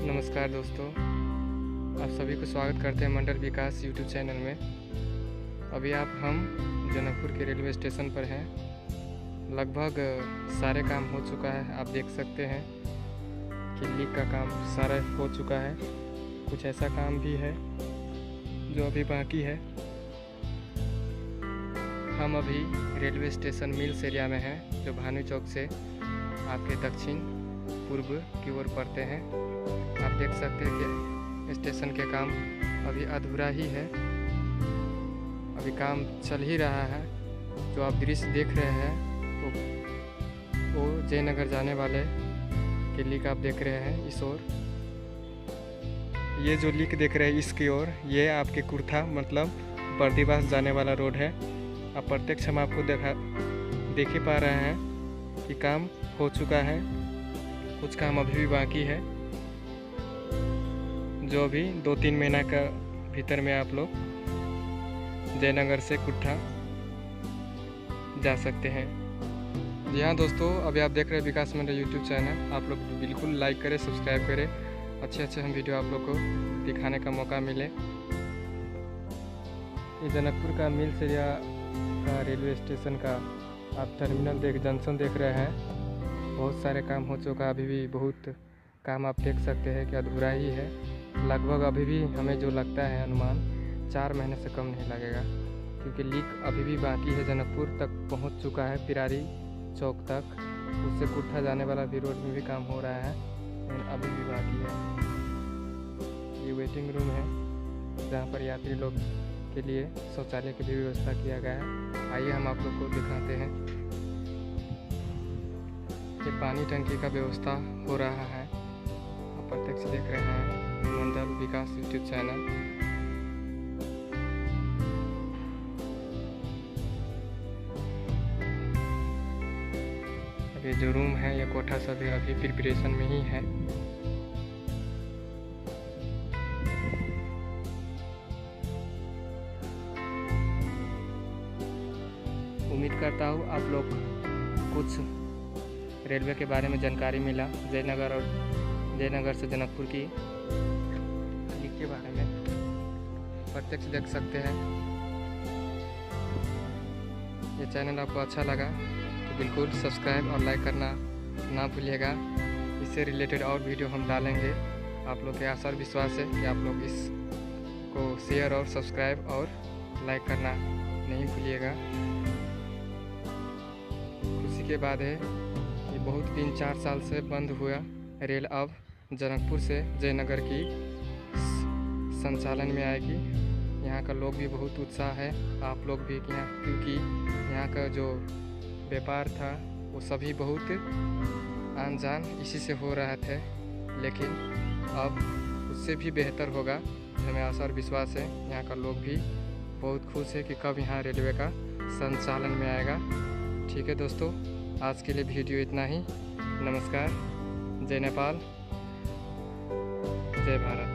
नमस्कार दोस्तों, आप सभी को स्वागत करते हैं मंडल विकास यूट्यूब चैनल में। अभी हम जनकपुर के रेलवे स्टेशन पर हैं। लगभग सारे काम हो चुका है। आप देख सकते हैं कि लीक का काम सारा हो चुका है। कुछ ऐसा काम भी है जो अभी बाकी है। हम अभी रेलवे स्टेशन मिल्स एरिया में हैं, जो भानु चौक से आपके दक्षिण पूर्व की ओर पड़ते हैं। आप देख सकते हैं कि स्टेशन के काम अभी अधूरा ही है, अभी काम चल ही रहा है। जो आप दृश्य देख रहे हैं वो जयनगर जाने वाले के लीक आप देख रहे हैं। इस ओर ये जो लीक देख रहे हैं इसकी ओर, ये आपके कुर्था मतलब बर्दीवास जाने वाला रोड है। अब प्रत्यक्ष हम आपको देख ही पा रहे हैं कि काम हो चुका है। कुछ काम अभी भी बाकी है, जो अभी 2-3 महीना का भीतर में आप लोग जयनगर से कुट्ठा जा सकते हैं। जी हाँ दोस्तों, अभी आप देख रहे हैं विकास मंडल यूट्यूब चैनल। आप लोग बिल्कुल लाइक करें, सब्सक्राइब करें। अच्छे हम वीडियो आप लोग को दिखाने का मौका मिले। ये जनकपुर का मिल्स एरिया का रेलवे स्टेशन का आप टर्मिनल जंक्शन देख रहे हैं। बहुत सारे काम हो चुका, अभी भी बहुत काम आप देख सकते हैं कि अधूरा ही है। लगभग अभी भी हमें जो लगता है अनुमान 4 महीने से कम नहीं लगेगा, क्योंकि लीक अभी भी बाकी है। जनकपुर तक पहुंच चुका है, पिरारी चौक तक। उससे कुट्ठा जाने वाला भी रोड में भी काम हो रहा है, लेकिन अभी भी बाकी है। ये वेटिंग रूम है, जहां पर यात्री लोग के लिए शौचालय की भी व्यवस्था किया गया है। आइए हम आप लोग को दिखाते हैं। ये पानी टंकी का व्यवस्था हो रहा है। आप प्रत्यक्ष देख रहे हैं मंडल विकास यूट्यूब चैनल। अब ये जो रूम है, ये कोठा सभी अभी प्रिपरेशन में ही है। उम्मीद करता हूँ आप लोग कुछ रेलवे के बारे में जानकारी मिला। जयनगर से जनकपुर की लीक के बारे में प्रत्यक्ष देख सकते हैं। ये चैनल आपको अच्छा लगा तो बिल्कुल सब्सक्राइब और लाइक करना ना भूलिएगा। इससे रिलेटेड और वीडियो हम डालेंगे। आप लोग के आशा और विश्वास है कि आप लोग इसको शेयर और सब्सक्राइब और लाइक करना नहीं भूलिएगा। खुशी के बाद है कि बहुत 3-4 साल से बंद हुआ रेल अब जनकपुर से जयनगर की संचालन में आएगी। यहाँ का लोग भी बहुत उत्साह है, आप लोग भी यहाँ, क्योंकि यहाँ का जो व्यापार था वो सभी बहुत अनजान इसी से हो रहा थे, लेकिन अब उससे भी बेहतर होगा, हमें आशा और विश्वास है। यहाँ का लोग भी बहुत खुश है कि कब यहाँ रेलवे का संचालन में आएगा। ठीक है दोस्तों, आज के लिए वीडियो इतना ही। नमस्कार, जय नेपाल, जय भारत।